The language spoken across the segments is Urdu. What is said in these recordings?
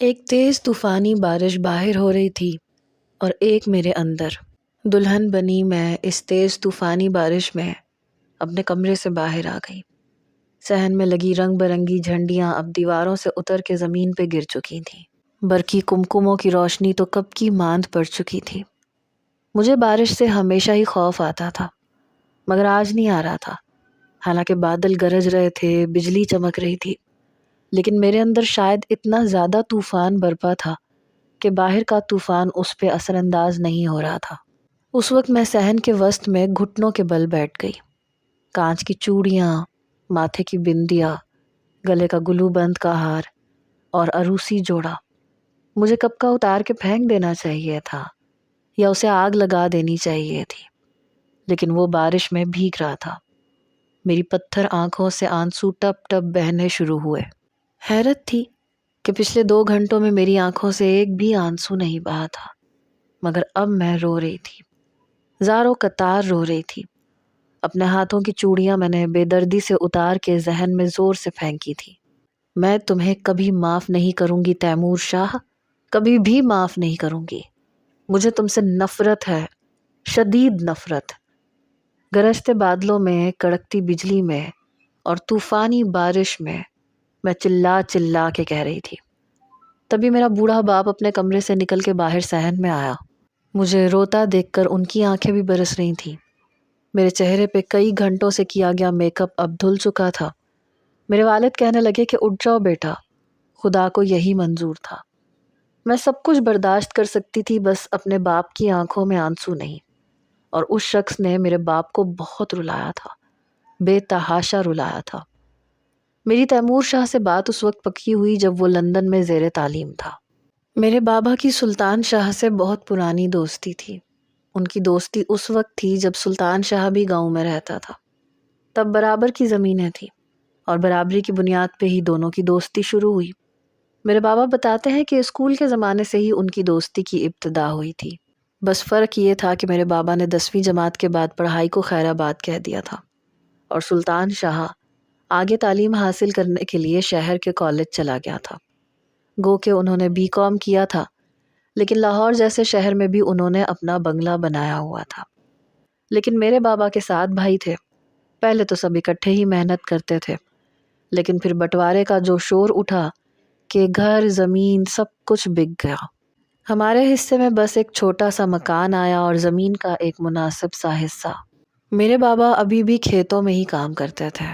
ایک تیز طوفانی بارش باہر ہو رہی تھی اور ایک میرے اندر دلہن بنی میں اس تیز طوفانی بارش میں اپنے کمرے سے باہر آ گئی۔ صحن میں لگی رنگ برنگی جھنڈیاں اب دیواروں سے اتر کے زمین پہ گر چکی تھیں۔ برقی کمکموں کی روشنی تو کب کی ماند پڑ چکی تھی۔ مجھے بارش سے ہمیشہ ہی خوف آتا تھا، مگر آج نہیں آ رہا تھا۔ حالانکہ بادل گرج رہے تھے، بجلی چمک رہی تھی، لیکن میرے اندر شاید اتنا زیادہ طوفان برپا تھا کہ باہر کا طوفان اس پہ اثر انداز نہیں ہو رہا تھا۔ اس وقت میں صحن کے وسط میں گھٹنوں کے بل بیٹھ گئی۔ کانچ کی چوڑیاں، ماتھے کی بندیاں، گلے کا گلو بند کا ہار اور عروسی جوڑا مجھے کب کا اتار کے پھینک دینا چاہیے تھا یا اسے آگ لگا دینی چاہیے تھی، لیکن وہ بارش میں بھیگ رہا تھا۔ میری پتھر آنکھوں سے آنسو ٹپ ٹپ بہنے شروع ہوئے۔ حیرت تھی کہ پچھلے 2 گھنٹوں میں میری آنکھوں سے ایک بھی آنسو نہیں بہا تھا، مگر اب میں رو رہی تھی، زاروں قطار رو رہی تھی۔ اپنے ہاتھوں کی چوڑیاں میں نے بے دردی سے اتار کے ذہن میں زور سے پھینکی تھی۔ میں تمہیں کبھی معاف نہیں کروں گی تیمور شاہ، کبھی بھی معاف نہیں کروں گی۔ مجھے تم سے نفرت ہے، شدید نفرت۔ گرجتے بادلوں میں، کڑکتی بجلی میں اور طوفانی بارش میں چلا چلا کے کہہ رہی تھی۔ تبھی میرا بوڑھا باپ اپنے کمرے سے نکل کے باہر صحن میں آیا۔ مجھے روتا دیکھ کر ان کی آنکھیں بھی برس رہی تھیں۔ میرے چہرے پہ کئی گھنٹوں سے کیا گیا میک اپ اب دھل چکا تھا۔ میرے والد کہنے لگے کہ اٹھ جاؤ بیٹا، خدا کو یہی منظور تھا۔ میں سب کچھ برداشت کر سکتی تھی، بس اپنے باپ کی آنکھوں میں آنسو نہیں۔ اور اس شخص نے میرے باپ کو بہت رلایا تھا، بے تحاشا رلایا تھا۔ میری تیمور شاہ سے بات اس وقت پکی ہوئی جب وہ لندن میں زیر تعلیم تھا۔ میرے بابا کی سلطان شاہ سے بہت پرانی دوستی تھی۔ ان کی دوستی اس وقت تھی جب سلطان شاہ بھی گاؤں میں رہتا تھا۔ تب برابر کی زمینیں تھیں اور برابری کی بنیاد پہ ہی دونوں کی دوستی شروع ہوئی۔ میرے بابا بتاتے ہیں کہ اسکول کے زمانے سے ہی ان کی دوستی کی ابتدا ہوئی تھی۔ بس فرق یہ تھا کہ میرے بابا نے 10ویں جماعت کے بعد پڑھائی کو خیر آباد کہہ دیا تھا اور سلطان شاہ آگے تعلیم حاصل کرنے کے لیے شہر کے کالج چلا گیا تھا۔ گو کہ انہوں نے BCom کیا تھا، لیکن لاہور جیسے شہر میں بھی انہوں نے اپنا بنگلہ بنایا ہوا تھا۔ لیکن میرے بابا کے 7 بھائی تھے۔ پہلے تو سب اکٹھے ہی محنت کرتے تھے، لیکن پھر بٹوارے کا جو شور اٹھا کہ گھر زمین سب کچھ بک گیا۔ ہمارے حصے میں بس ایک چھوٹا سا مکان آیا اور زمین کا ایک مناسب سا حصہ۔ میرے بابا ابھی بھی کھیتوں میں ہی کام کرتے تھے۔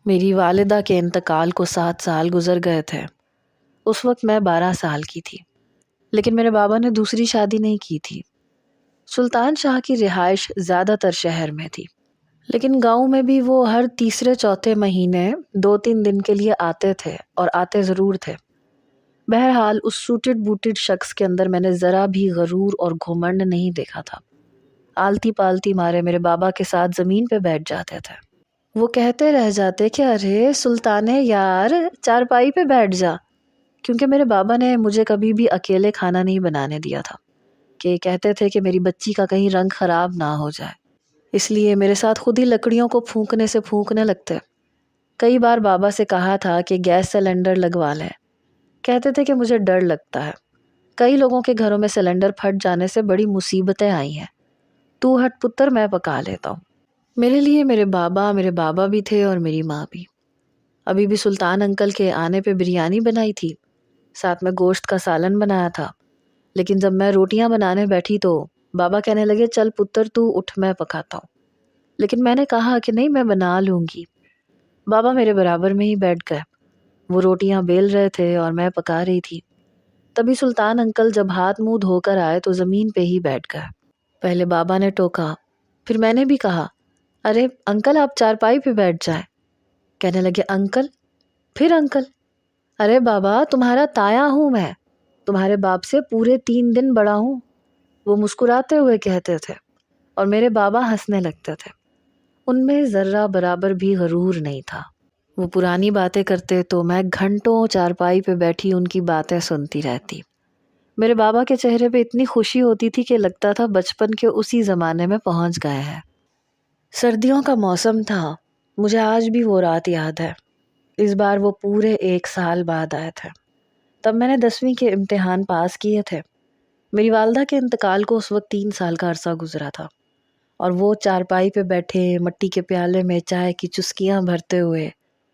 میری والدہ کے انتقال کو 7 سال گزر گئے تھے۔ اس وقت میں 12 سال کی تھی، لیکن میرے بابا نے دوسری شادی نہیں کی تھی۔ سلطان شاہ کی رہائش زیادہ تر شہر میں تھی، لیکن گاؤں میں بھی وہ ہر تیسرے چوتھے مہینے 2-3 دن کے لیے آتے تھے، اور آتے ضرور تھے۔ بہرحال اس سوٹڈ بوٹڈ شخص کے اندر میں نے ذرا بھی غرور اور گھمنڈ نہیں دیکھا تھا۔ آلتی پالتی مارے میرے بابا کے ساتھ زمین پہ بیٹھ جاتے تھے۔ وہ کہتے رہ جاتے کہ ارے سلطانے یار، چارپائی پہ بیٹھ جا، کیونکہ میرے بابا نے مجھے کبھی بھی اکیلے کھانا نہیں بنانے دیا تھا، کہ کہتے تھے کہ میری بچی کا کہیں رنگ خراب نہ ہو جائے، اس لیے میرے ساتھ خود ہی لکڑیوں کو پھونکنے سے پھونکنے لگتے۔ کئی بار بابا سے کہا تھا کہ گیس سلنڈر لگوا لیں، کہتے تھے کہ مجھے ڈر لگتا ہے، کئی لوگوں کے گھروں میں سلنڈر پھٹ جانے سے بڑی مصیبتیں آئی ہیں، تو ہٹ پتر، میں پکا لیتا ہوں۔ میرے لیے میرے بابا بھی تھے اور میری ماں بھی۔ ابھی بھی سلطان انکل کے آنے پہ بریانی بنائی تھی، ساتھ میں گوشت کا سالن بنایا تھا، لیکن جب میں روٹیاں بنانے بیٹھی تو بابا کہنے لگے چل پتر تو اٹھ، میں پکاتا ہوں۔ لیکن میں نے کہا کہ نہیں، میں بنا لوں گی۔ بابا میرے برابر میں ہی بیٹھ گئے، وہ روٹیاں بیل رہے تھے اور میں پکا رہی تھی۔ تبھی سلطان انکل جب ہاتھ منہ دھو کر آئے تو زمین پہ ہی بیٹھ گئے۔ پہلے بابا نے ٹوکا، پھر میں نے بھی کہا ارے انکل آپ چارپائی پہ بیٹھ جائیں۔ کہنے لگے انکل، پھر انکل۔ ارے بابا، تمہارا تایا ہوں میں، تمہارے باپ سے پورے 3 دن بڑا ہوں، وہ مسکراتے ہوئے کہتے تھے، اور میرے بابا ہنسنے لگتے تھے۔ ان میں ذرہ برابر بھی غرور نہیں تھا۔ وہ پرانی باتیں کرتے تو میں گھنٹوں چارپائی پہ بیٹھی ان کی باتیں سنتی رہتی۔ میرے بابا کے چہرے پہ اتنی خوشی ہوتی تھی کہ لگتا تھا بچپن کے اسی زمانے میں پہنچ گئے ہیں۔ سردیوں کا موسم تھا، مجھے آج بھی وہ رات یاد ہے۔ اس بار وہ پورے 1 سال بعد آئے تھے۔ تب میں نے 10ویں کے امتحان پاس کیے تھے۔ میری والدہ کے انتقال کو اس وقت 3 سال کا عرصہ گزرا تھا، اور وہ چارپائی پہ بیٹھے مٹی کے پیالے میں چائے کی چسکیاں بھرتے ہوئے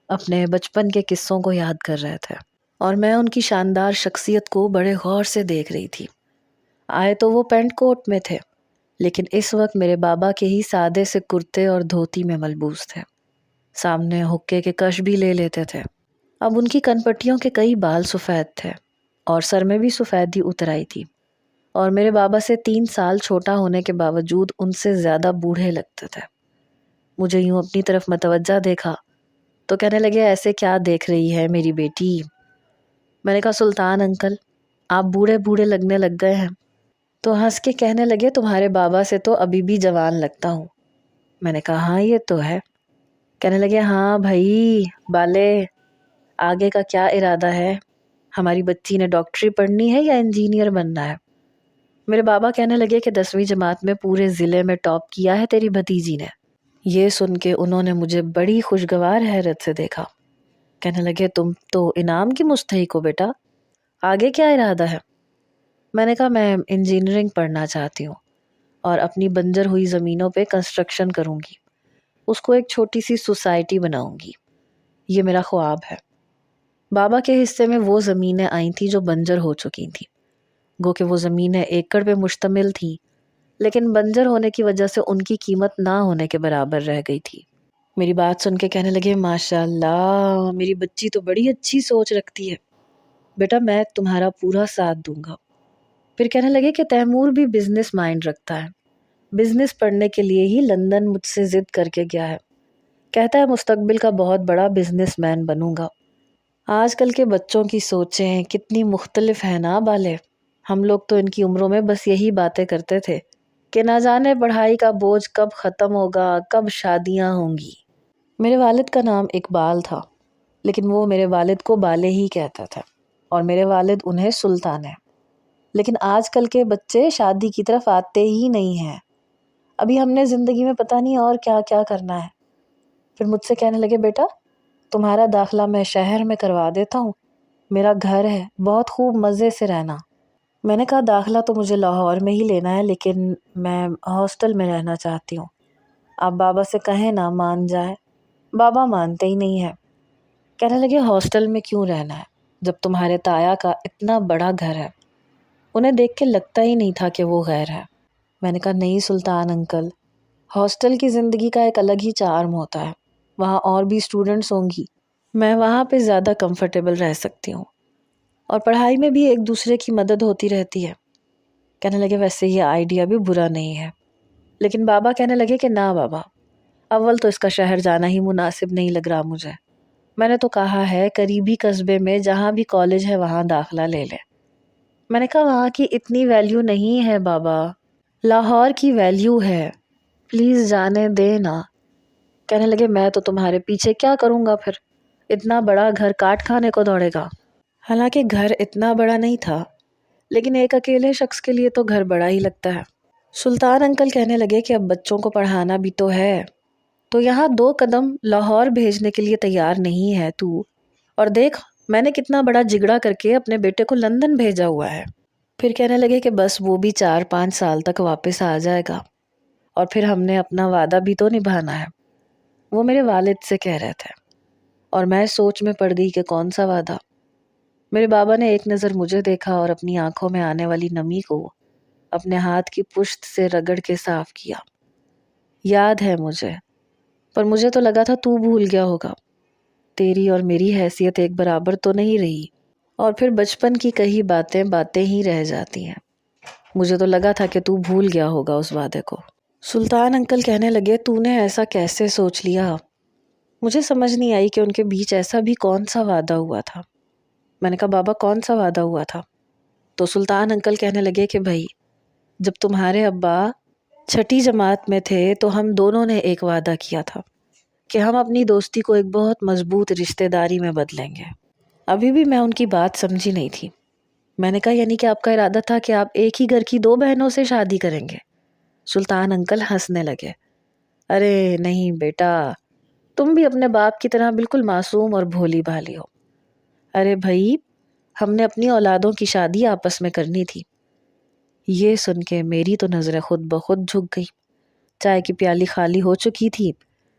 اپنے بچپن کے قصوں کو یاد کر رہے تھے، اور میں ان کی شاندار شخصیت کو بڑے غور سے دیکھ رہی تھی۔ آئے تو وہ پینٹ کوٹ میں تھے، لیکن اس وقت میرے بابا کے ہی سادے سے کرتے اور دھوتی میں ملبوس تھے۔ سامنے حقے کے کش بھی لے لیتے تھے۔ اب ان کی کنپٹیوں کے کئی بال سفید تھے اور سر میں بھی سفیدی اتر آئی تھی، اور میرے بابا سے 3 سال چھوٹا ہونے کے باوجود ان سے زیادہ بوڑھے لگتے تھے۔ مجھے یوں اپنی طرف متوجہ دیکھا تو کہنے لگے، ایسے کیا دیکھ رہی ہے میری بیٹی؟ میں نے کہا، سلطان انکل، آپ بوڑھے بوڑھے لگنے لگ گئے ہیں۔ تو ہنس کے کہنے لگے، تمہارے بابا سے تو ابھی بھی جوان لگتا ہوں۔ میں نے کہا، ہاں یہ تو ہے۔ کہنے لگے، ہاں بھائی بالے، آگے کا کیا ارادہ ہے؟ ہماری بچی نے ڈاکٹری پڑھنی ہے یا انجینئر بننا ہے؟ میرے بابا کہنے لگے کہ 10ویں جماعت میں پورے ضلع میں ٹاپ کیا ہے تیری بھتیجی نے۔ یہ سن کے انہوں نے مجھے بڑی خوشگوار حیرت سے دیکھا۔ کہنے لگے، تم تو انعام کی مستحق ہو بیٹا، آگے کیا ارادہ ہے؟ میں نے کہا، میں انجینئرنگ پڑھنا چاہتی ہوں اور اپنی بنجر ہوئی زمینوں پہ کنسٹرکشن کروں گی، اس کو ایک چھوٹی سی سوسائٹی بناؤں گی، یہ میرا خواب ہے۔ بابا کے حصے میں وہ زمینیں آئی تھیں جو بنجر ہو چکی تھیں، گو کہ وہ زمینیں ایکڑ پہ مشتمل تھیں، لیکن بنجر ہونے کی وجہ سے ان کی قیمت نہ ہونے کے برابر رہ گئی تھی۔ میری بات سن کے کہنے لگے، ماشاء اللہ، میری بچی تو بڑی اچھی سوچ رکھتی ہے، بیٹا میں تمہارا پورا ساتھ دوں گا۔ پھر کہنے لگے کہ تیمور بھی بزنس مائنڈ رکھتا ہے، بزنس پڑھنے کے لیے ہی لندن مجھ سے ضد کر کے گیا ہے، کہتا ہے مستقبل کا بہت بڑا بزنس مین بنوں گا۔ آج کل کے بچوں کی سوچیں کتنی مختلف ہیں نا بالے، ہم لوگ تو ان کی عمروں میں بس یہی باتیں کرتے تھے کہ نہ جانے پڑھائی کا بوجھ کب ختم ہوگا، کب شادیاں ہوں گی۔ میرے والد کا نام اقبال تھا، لیکن وہ میرے والد کو بالے ہی کہتا تھا، اور میرے والد انہیں سلطان ہے۔ لیکن آج کل کے بچے شادی کی طرف آتے ہی نہیں ہیں، ابھی ہم نے زندگی میں پتہ نہیں اور کیا کیا کرنا ہے۔ پھر مجھ سے کہنے لگے، بیٹا تمہارا داخلہ میں شہر میں کروا دیتا ہوں، میرا گھر ہے، بہت خوب مزے سے رہنا۔ میں نے کہا، داخلہ تو مجھے لاہور میں ہی لینا ہے، لیکن میں ہاسٹل میں رہنا چاہتی ہوں۔ آپ بابا سے کہیں نا مان جائے۔ بابا مانتے ہی نہیں ہے، کہنے لگے، ہاسٹل میں کیوں رہنا ہے جب تمہارے تایا کا اتنا بڑا گھر ہے؟ انہیں دیکھ کے لگتا ہی نہیں تھا کہ وہ غیر ہے۔ میں نے کہا، نہیں سلطان انکل، ہاسٹل کی زندگی کا ایک الگ ہی چارم ہوتا ہے، وہاں اور بھی اسٹوڈنٹس ہوں گی، میں وہاں پہ زیادہ کمفرٹیبل رہ سکتی ہوں، اور پڑھائی میں بھی ایک دوسرے کی مدد ہوتی رہتی ہے۔ کہنے لگے، ویسے یہ آئیڈیا بھی برا نہیں ہے، لیکن بابا کہنے لگے کہ نہ بابا، اول تو اس کا شہر جانا ہی مناسب نہیں لگ رہا مجھے، میں نے تو کہا ہے قریبی قصبے میں جہاں بھی کالج ہے وہاں داخلہ لے لے۔ میں نے کہا، وہاں کی اتنی ویلیو نہیں ہے بابا، لاہور کی ویلیو ہے، پلیز جانے دے نا۔ کہنے لگے، میں تو تمہارے پیچھے کیا کروں گا پھر، اتنا بڑا گھر کاٹ کھانے کو دوڑے گا۔ حالانکہ گھر اتنا بڑا نہیں تھا، لیکن ایک اکیلے شخص کے لیے تو گھر بڑا ہی لگتا ہے۔ سلطان انکل کہنے لگے کہ اب بچوں کو پڑھانا بھی تو ہے، تو یہاں 2 قدم لاہور بھیجنے کے لیے تیار نہیں ہے تو، اور دیکھ میں نے کتنا بڑا جگڑا کر کے اپنے بیٹے کو لندن بھیجا ہوا ہے۔ پھر کہنے لگے کہ بس وہ بھی 4-5 سال تک واپس آ جائے گا، اور پھر ہم نے اپنا وعدہ بھی تو نبھانا ہے۔ وہ میرے والد سے کہہ رہے تھے، اور میں سوچ میں پڑ گئی کہ کون سا وعدہ۔ میرے بابا نے ایک نظر مجھے دیکھا اور اپنی آنکھوں میں آنے والی نمی کو اپنے ہاتھ کی پشت سے رگڑ کے صاف کیا۔ یاد ہے مجھے، پر مجھے تو لگا تھا تو بھول گیا ہوگا، تیری اور میری حیثیت ایک برابر تو نہیں رہی، اور پھر بچپن کی کئی باتیں باتیں ہی رہ جاتی ہیں، مجھے تو لگا تھا کہ تو بھول گیا ہوگا اس وعدے کو۔ سلطان انکل کہنے لگے، تو نے ایسا کیسے سوچ لیا؟ مجھے سمجھ نہیں آئی کہ ان کے بیچ ایسا بھی کون سا وعدہ ہوا تھا۔ میں نے کہا، بابا کون سا وعدہ ہوا تھا؟ تو سلطان انکل کہنے لگے کہ بھائی، جب تمہارے ابا 6ٹھی جماعت میں تھے تو ہم دونوں نے ایک وعدہ کیا تھا کہ ہم اپنی دوستی کو ایک بہت مضبوط رشتہ داری میں بدلیں گے۔ ابھی بھی میں ان کی بات سمجھی نہیں تھی۔ میں نے کہا، یعنی کہ آپ کا ارادہ تھا کہ آپ ایک ہی گھر کی 2 بہنوں سے شادی کریں گے؟ سلطان انکل ہنسنے لگے، ارے نہیں بیٹا، تم بھی اپنے باپ کی طرح بالکل معصوم اور بھولی بھالی ہو۔ ارے بھائی، ہم نے اپنی اولادوں کی شادی آپس میں کرنی تھی۔ یہ سن کے میری تو نظریں خود بخود جھک گئی۔ چائے کی پیالی خالی ہو چکی تھی۔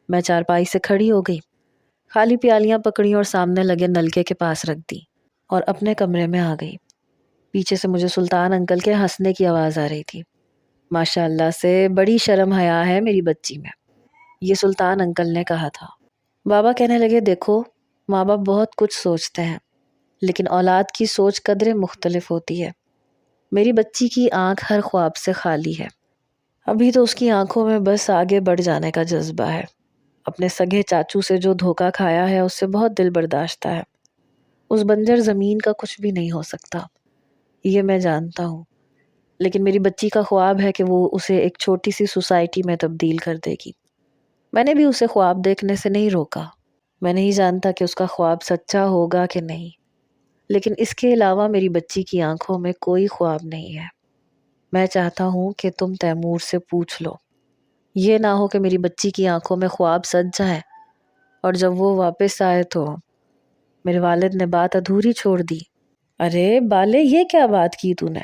میں چارپائی سے کھڑی ہو گئی، خالی پیالیاں پکڑی اور سامنے لگے نلکے کے پاس رکھ دی اور اپنے کمرے میں آ گئی۔ پیچھے سے مجھے سلطان انکل کے ہنسنے کی آواز آ رہی تھی۔ ماشاء اللہ سے بڑی شرم حیا ہے میری بچی میں، یہ سلطان انکل نے کہا تھا۔ بابا کہنے لگے، دیکھو ماں باپ بہت کچھ سوچتے ہیں، لیکن اولاد کی سوچ قدرے مختلف ہوتی ہے۔ میری بچی کی آنکھ ہر خواب سے خالی ہے۔ ابھی تو اس کی آنکھوں میں بس آگے بڑھ جانے کا جذبہ ہے۔ اپنے سگے چاچو سے جو دھوکہ کھایا ہے اس سے بہت دل برداشتہ ہے۔ اس بنجر زمین کا کچھ بھی نہیں ہو سکتا، یہ میں جانتا ہوں، لیکن میری بچی کا خواب ہے کہ وہ اسے ایک چھوٹی سی سوسائٹی میں تبدیل کر دے گی۔ میں نے بھی اسے خواب دیکھنے سے نہیں روکا۔ میں نہیں جانتا کہ اس کا خواب سچا ہوگا کہ نہیں، لیکن اس کے علاوہ میری بچی کی آنکھوں میں کوئی خواب نہیں ہے۔ میں چاہتا ہوں کہ تم تیمور سے پوچھ لو، یہ نہ ہو کہ میری بچی کی آنکھوں میں خواب سچ جائے اور جب وہ واپس آئے تو… میرے والد نے بات ادھوری چھوڑ دی۔ ارے بالے، یہ کیا بات کی تو نے؟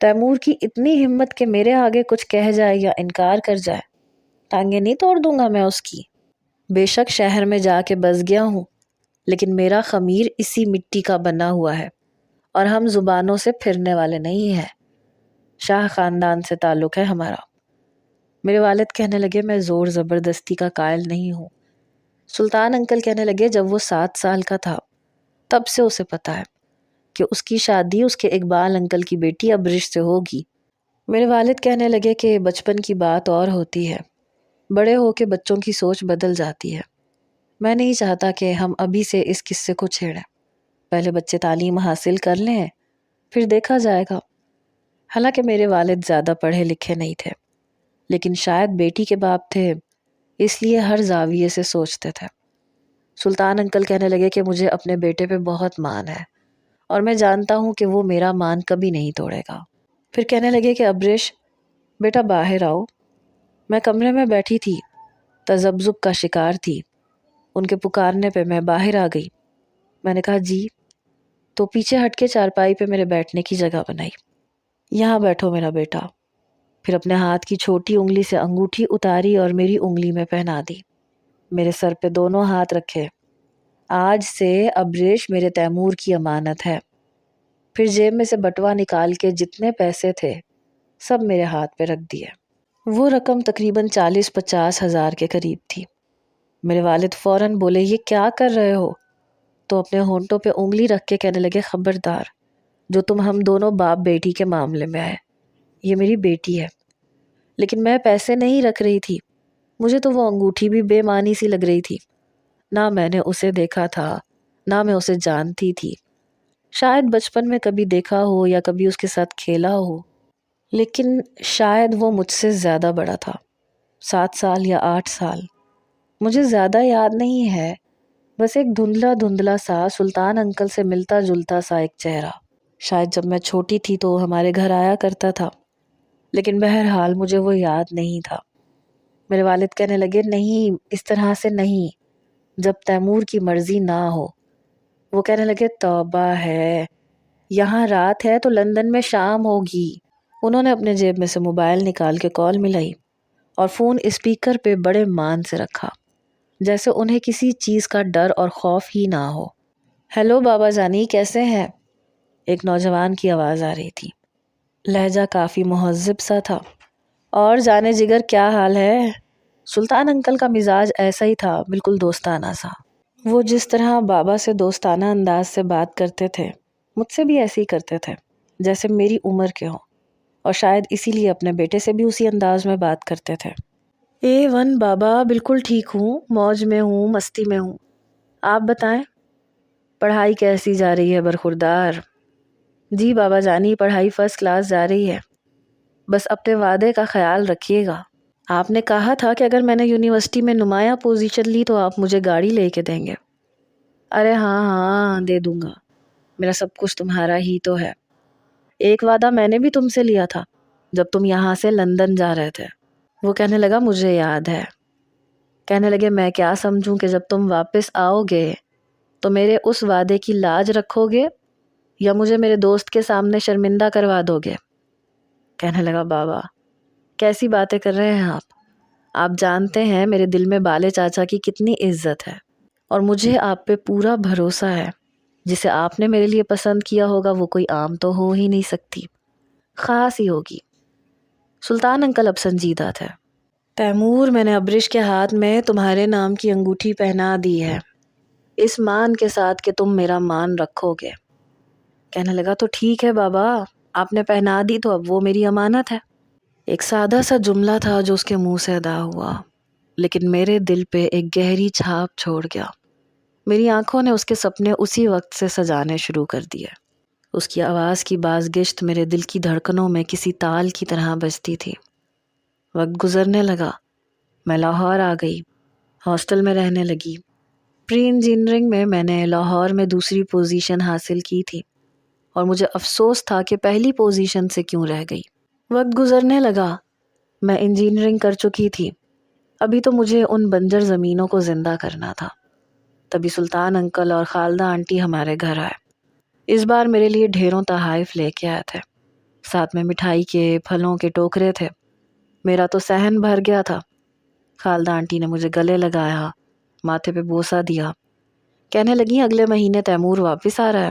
تیمور کی اتنی ہمت کہ میرے آگے کچھ کہہ جائے یا انکار کر جائے؟ ٹانگیں نہیں توڑ دوں گا میں اس کی۔ بے شک شہر میں جا کے بس گیا ہوں، لیکن میرا خمیر اسی مٹی کا بنا ہوا ہے اور ہم زبانوں سے پھرنے والے نہیں ہیں۔ شاہ خاندان سے تعلق ہے ہمارا۔ میرے والد کہنے لگے، میں زور زبردستی کا قائل نہیں ہوں۔ سلطان انکل کہنے لگے، جب وہ 7 سال کا تھا تب سے اسے پتا ہے کہ اس کی شادی اس کے اقبال انکل کی بیٹی ابرش سے ہوگی۔ میرے والد کہنے لگے کہ بچپن کی بات اور ہوتی ہے، بڑے ہو کے بچوں کی سوچ بدل جاتی ہے۔ میں نہیں چاہتا کہ ہم ابھی سے اس قصے کو چھیڑیں، پہلے بچے تعلیم حاصل کر لیں پھر دیکھا جائے گا۔ حالانکہ میرے والد زیادہ پڑھے لکھے نہیں تھے، لیکن شاید بیٹی کے باپ تھے اس لیے ہر زاویے سے سوچتے تھے۔ سلطان انکل کہنے لگے کہ مجھے اپنے بیٹے پہ بہت مان ہے اور میں جانتا ہوں کہ وہ میرا مان کبھی نہیں توڑے گا۔ پھر کہنے لگے کہ ابرش بیٹا باہر آؤ۔ میں کمرے میں بیٹھی تھی، تذبذب کا شکار تھی۔ ان کے پکارنے پہ میں باہر آ گئی۔ میں نے کہا جی، تو پیچھے ہٹ کے چارپائی پہ میرے بیٹھنے کی جگہ بنائی۔ یہاں بیٹھو میرا بیٹا۔ پھر اپنے ہاتھ کی چھوٹی انگلی سے انگوٹھی اتاری اور میری انگلی میں پہنا دی۔ میرے سر پہ دونوں ہاتھ رکھے۔ آج سے ابریش میرے تیمور کی امانت ہے۔ پھر جیب میں سے بٹوا نکال کے جتنے پیسے تھے سب میرے ہاتھ پہ رکھ دیے۔ وہ رقم تقریباً 40-50 ہزار کے قریب تھی۔ میرے والد فوراً بولے، یہ کیا کر رہے ہو؟ تو اپنے ہونٹوں پہ انگلی رکھ کے کہنے لگے، خبردار جو تم ہم دونوں باپ بیٹی کے معاملے میں آئے، یہ میری بیٹی ہے۔ لیکن میں پیسے نہیں رکھ رہی تھی، مجھے تو وہ انگوٹھی بھی بے معنی سی لگ رہی تھی۔ نہ میں نے اسے دیکھا تھا، نہ میں اسے جانتی تھی۔ شاید بچپن میں کبھی دیکھا ہو یا کبھی اس کے ساتھ کھیلا ہو، لیکن شاید وہ مجھ سے زیادہ بڑا تھا، 7 سال یا 8 سال، مجھے زیادہ یاد نہیں ہے۔ بس ایک دھندلا دھندلا سا سلطان انکل سے ملتا جلتا سا ایک چہرہ۔ شاید جب میں چھوٹی تھی تو ہمارے گھر آیا کرتا تھا، لیکن بہرحال مجھے وہ یاد نہیں تھا۔ میرے والد کہنے لگے، نہیں اس طرح سے نہیں، جب تیمور کی مرضی نہ ہو۔ وہ کہنے لگے، توبہ ہے، یہاں رات ہے تو لندن میں شام ہوگی۔ انہوں نے اپنے جیب میں سے موبائل نکال کے کال ملائی اور فون اسپیکر پہ بڑے مان سے رکھا، جیسے انہیں کسی چیز کا ڈر اور خوف ہی نہ ہو۔ ہیلو بابا جانی، کیسے ہیں؟ ایک نوجوان کی آواز آ رہی تھی، لہجہ کافی مہذب سا تھا۔ اور جانے جگر کیا حال ہے؟ سلطان انکل کا مزاج ایسا ہی تھا، بالکل دوستانہ سا۔ وہ جس طرح بابا سے دوستانہ انداز سے بات کرتے تھے مجھ سے بھی ایسے ہی کرتے تھے جیسے میری عمر کے ہوں، اور شاید اسی لیے اپنے بیٹے سے بھی اسی انداز میں بات کرتے تھے۔ A1 بابا، بالکل ٹھیک ہوں، موج میں ہوں، مستی میں ہوں۔ آپ بتائیں، پڑھائی کیسی جا رہی ہے برخوردار؟ جی بابا جانی، پڑھائی فرسٹ کلاس جا رہی ہے، بس اپنے وعدے کا خیال رکھیے گا۔ آپ نے کہا تھا کہ اگر میں نے یونیورسٹی میں نمایاں پوزیشن لی تو آپ مجھے گاڑی لے کے دیں گے۔ ارے ہاں ہاں، دے دوں گا، میرا سب کچھ تمہارا ہی تو ہے۔ ایک وعدہ میں نے بھی تم سے لیا تھا جب تم یہاں سے لندن جا رہے تھے۔ وہ کہنے لگا، مجھے یاد ہے۔ کہنے لگے، میں کیا سمجھوں کہ جب تم واپس آؤ گے تو میرے اس وعدے کی لاج رکھو گے؟ یا مجھے میرے دوست کے سامنے شرمندہ کروا دو گے؟ کہنے لگا بابا کیسی باتیں کر رہے ہیں آپ جانتے ہیں میرے دل میں بالے چاچا کی کتنی عزت ہے اور مجھے آپ پہ پورا بھروسہ ہے. جسے آپ نے میرے لیے پسند کیا ہوگا وہ کوئی عام تو ہو ہی نہیں سکتی، خاص ہی ہوگی. سلطان انکل اب سنجیدہ تھے. تیمور میں نے ابرش کے ہاتھ میں تمہارے نام کی انگوٹھی پہنا دی ہے، اس مان کے ساتھ کہ تم میرا مان رکھو گے. کہنے لگا تو ٹھیک ہے بابا، آپ نے پہنا دی تو اب وہ میری امانت ہے. ایک سادہ سا جملہ تھا جو اس کے منہ سے ادا ہوا، لیکن میرے دل پہ ایک گہری چھاپ چھوڑ گیا. میری آنکھوں نے اس کے سپنے اسی وقت سے سجانے شروع کر دیے. اس کی آواز کی بازگشت میرے دل کی دھڑکنوں میں کسی تال کی طرح بجتی تھی. وقت گزرنے لگا، میں لاہور آ گئی، ہاسٹل میں رہنے لگی. پری انجینئرنگ میں نے لاہور میں دوسری پوزیشن حاصل کی تھی اور مجھے افسوس تھا کہ پہلی پوزیشن سے کیوں رہ گئی. وقت گزرنے لگا، میں انجینئرنگ کر چکی تھی، ابھی تو مجھے ان بنجر زمینوں کو زندہ کرنا تھا. تبھی سلطان انکل اور خالدہ آنٹی ہمارے گھر آئے. اس بار میرے لیے ڈھیروں تحائف لے کے آئے تھے، ساتھ میں مٹھائی کے پھلوں کے ٹوکرے تھے. میرا تو صحن بھر گیا تھا. خالدہ آنٹی نے مجھے گلے لگایا، ماتھے پہ بوسہ دیا. کہنے لگیں اگلے مہینے تیمور واپس آ رہا ہے،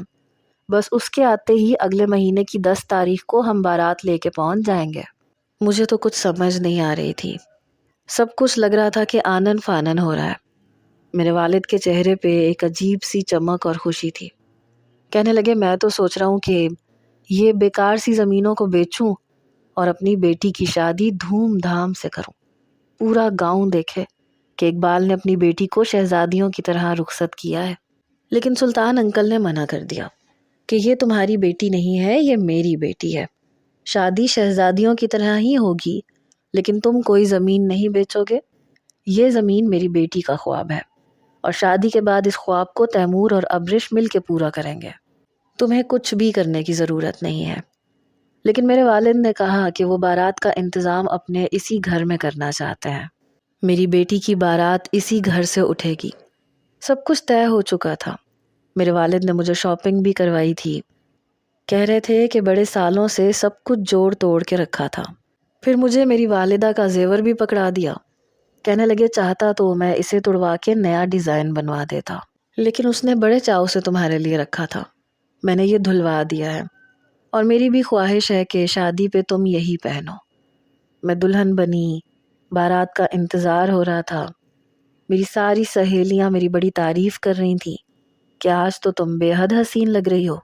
بس اس کے آتے ہی اگلے مہینے کی 10 تاریخ کو ہم بارات لے کے پہنچ جائیں گے. مجھے تو کچھ سمجھ نہیں آ رہی تھی، سب کچھ لگ رہا تھا کہ آنن فانن ہو رہا ہے. میرے والد کے چہرے پہ ایک عجیب سی چمک اور خوشی تھی. کہنے لگے میں تو سوچ رہا ہوں کہ یہ بیکار سی زمینوں کو بیچوں اور اپنی بیٹی کی شادی دھوم دھام سے کروں. پورا گاؤں دیکھے کہ اقبال نے اپنی بیٹی کو شہزادیوں کی طرح رخصت کیا ہے. لیکن سلطان انکل نے منع کر دیا کہ یہ تمہاری بیٹی نہیں ہے، یہ میری بیٹی ہے. شادی شہزادیوں کی طرح ہی ہوگی، لیکن تم کوئی زمین نہیں بیچو گے. یہ زمین میری بیٹی کا خواب ہے اور شادی کے بعد اس خواب کو تیمور اور ابرش مل کے پورا کریں گے. تمہیں کچھ بھی کرنے کی ضرورت نہیں ہے. لیکن میرے والد نے کہا کہ وہ بارات کا انتظام اپنے اسی گھر میں کرنا چاہتے ہیں. میری بیٹی کی بارات اسی گھر سے اٹھے گی. سب کچھ طے ہو چکا تھا. میرے والد نے مجھے شاپنگ بھی کروائی تھی. کہہ رہے تھے کہ بڑے سالوں سے سب کچھ جوڑ توڑ کے رکھا تھا. پھر مجھے میری والدہ کا زیور بھی پکڑا دیا. کہنے لگے چاہتا تو میں اسے توڑوا کے نیا ڈیزائن بنوا دیتا، لیکن اس نے بڑے چاؤ سے تمہارے لیے رکھا تھا. میں نے یہ دھلوا دیا ہے اور میری بھی خواہش ہے کہ شادی پہ تم یہی پہنو. میں دلہن بنی، بارات کا انتظار ہو رہا تھا. میری ساری سہیلیاں میری بڑی تعریف کر رہی تھیں کہ آج تو تم بے حد حسین لگ رہی ہو.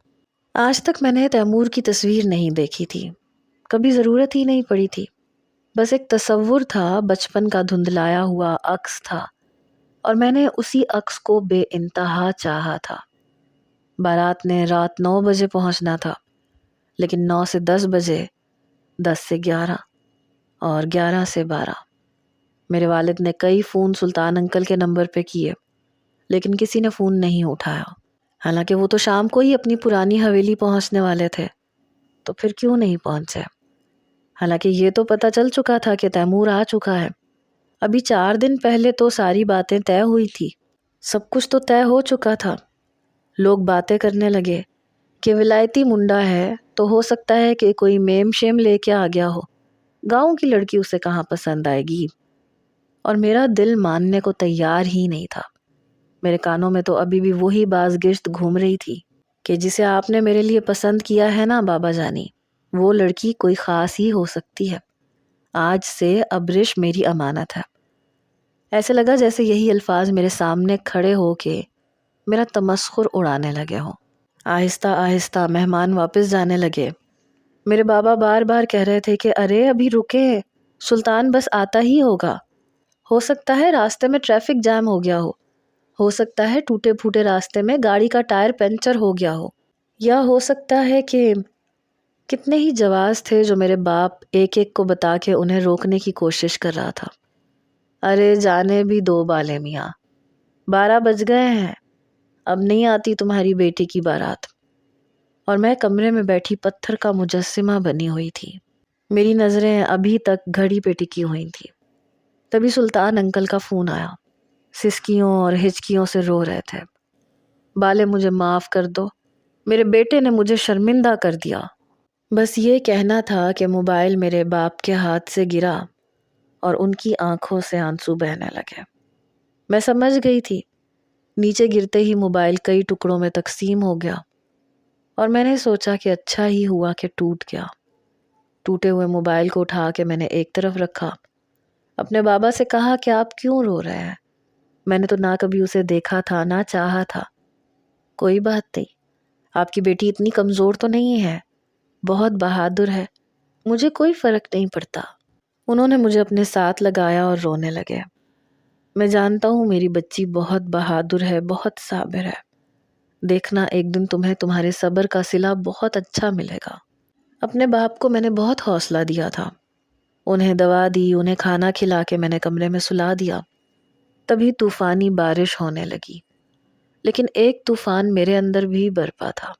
آج تک میں نے تیمور کی تصویر نہیں دیکھی تھی، کبھی ضرورت ہی نہیں پڑی تھی. بس ایک تصور تھا، بچپن کا دھندلایا ہوا عکس تھا اور میں نے اسی عکس کو بے انتہا چاہا تھا. بارات نے رات 9 بجے پہنچنا تھا، لیکن 9 سے 10 بجے، 10 سے 11 اور 11 سے 12. میرے والد نے کئی فون سلطان انکل کے نمبر پہ کیے، لیکن کسی نے فون نہیں اٹھایا. حالانکہ وہ تو شام کو ہی اپنی پرانی حویلی پہنچنے والے تھے، تو پھر کیوں نہیں پہنچے؟ حالانکہ یہ تو پتہ چل چکا تھا کہ تیمور آ چکا ہے. ابھی 4 دن پہلے تو ساری باتیں طے ہوئی تھی، سب کچھ تو طے ہو چکا تھا. لوگ باتیں کرنے لگے کہ ولایتی منڈا ہے تو ہو سکتا ہے کہ کوئی میم شیم لے کے آ گیا ہو، گاؤں کی لڑکی اسے کہاں پسند آئے گی. اور میرا دل ماننے کو تیار ہی نہیں تھا. میرے کانوں میں تو ابھی بھی وہی باز گشت گھوم رہی تھی کہ جسے آپ نے میرے لیے پسند کیا ہے نا بابا جانی، وہ لڑکی کوئی خاص ہی ہو سکتی ہے. آج سے ابرش میری امانت ہے. ایسے لگا جیسے یہی الفاظ میرے سامنے کھڑے ہو کے میرا تمسخر اڑانے لگے ہوں. آہستہ آہستہ مہمان واپس جانے لگے. میرے بابا بار بار کہہ رہے تھے کہ ارے ابھی رکے، سلطان بس آتا ہی ہوگا. ہو سکتا ہے راستے میں ٹریفک جام ہو گیا ہو سکتا ہے ٹوٹے پھوٹے راستے میں گاڑی کا ٹائر پنچر ہو گیا ہو، یا ہو سکتا ہے کہ کتنے ہی جواز تھے جو میرے باپ ایک ایک کو بتا کے انہیں روکنے کی کوشش کر رہا تھا. ارے جانے بھی دو بالے میاں، 12 بج گئے ہیں، اب نہیں آتی تمہاری بیٹی کی بارات. اور میں کمرے میں بیٹھی پتھر کا مجسمہ بنی ہوئی تھی. میری نظریں ابھی تک گھڑی پہ ٹکی ہوئی تھی. تبھی سلطان انکل کا فون آیا. سسکیوں اور ہچکیوں سے رو رہے تھے. بالے مجھے معاف کر دو، میرے بیٹے نے مجھے شرمندہ کر دیا۔ بس یہ کہنا تھا کہ موبائل میرے باپ کے ہاتھ سے گرا اور ان کی آنکھوں سے آنسو بہنے لگے۔ میں سمجھ گئی تھی۔ نیچے گرتے ہی موبائل کئی ٹکڑوں میں تقسیم ہو گیا اور میں نے سوچا کہ اچھا ہی ہوا کہ ٹوٹ گیا۔ ٹوٹے ہوئے موبائل کو اٹھا کے میں نے ایک طرف رکھا۔ اپنے بابا سے کہا کہ آپ کیوں رو رہے ہیں؟ میں نے تو نہ کبھی اسے دیکھا تھا نہ چاہا تھا۔ کوئی بات نہیں، آپ کی بیٹی اتنی کمزور تو نہیں ہے، بہت بہادر ہے، مجھے کوئی فرق نہیں پڑتا۔ انہوں نے مجھے اپنے ساتھ لگایا اور رونے لگے۔ میں جانتا ہوں میری بچی بہت بہادر ہے، بہت صابر ہے۔ دیکھنا ایک دن تمہیں تمہارے صبر کا صلہ بہت اچھا ملے گا۔ اپنے باپ کو میں نے بہت حوصلہ دیا تھا۔ انہیں دوا دی، انہیں کھانا کھلا کے میں نے کمرے میں سلا دیا۔ تبھی طوفانی بارش ہونے لگی، لیکن ایک طوفان میرے اندر بھی برپا تھا۔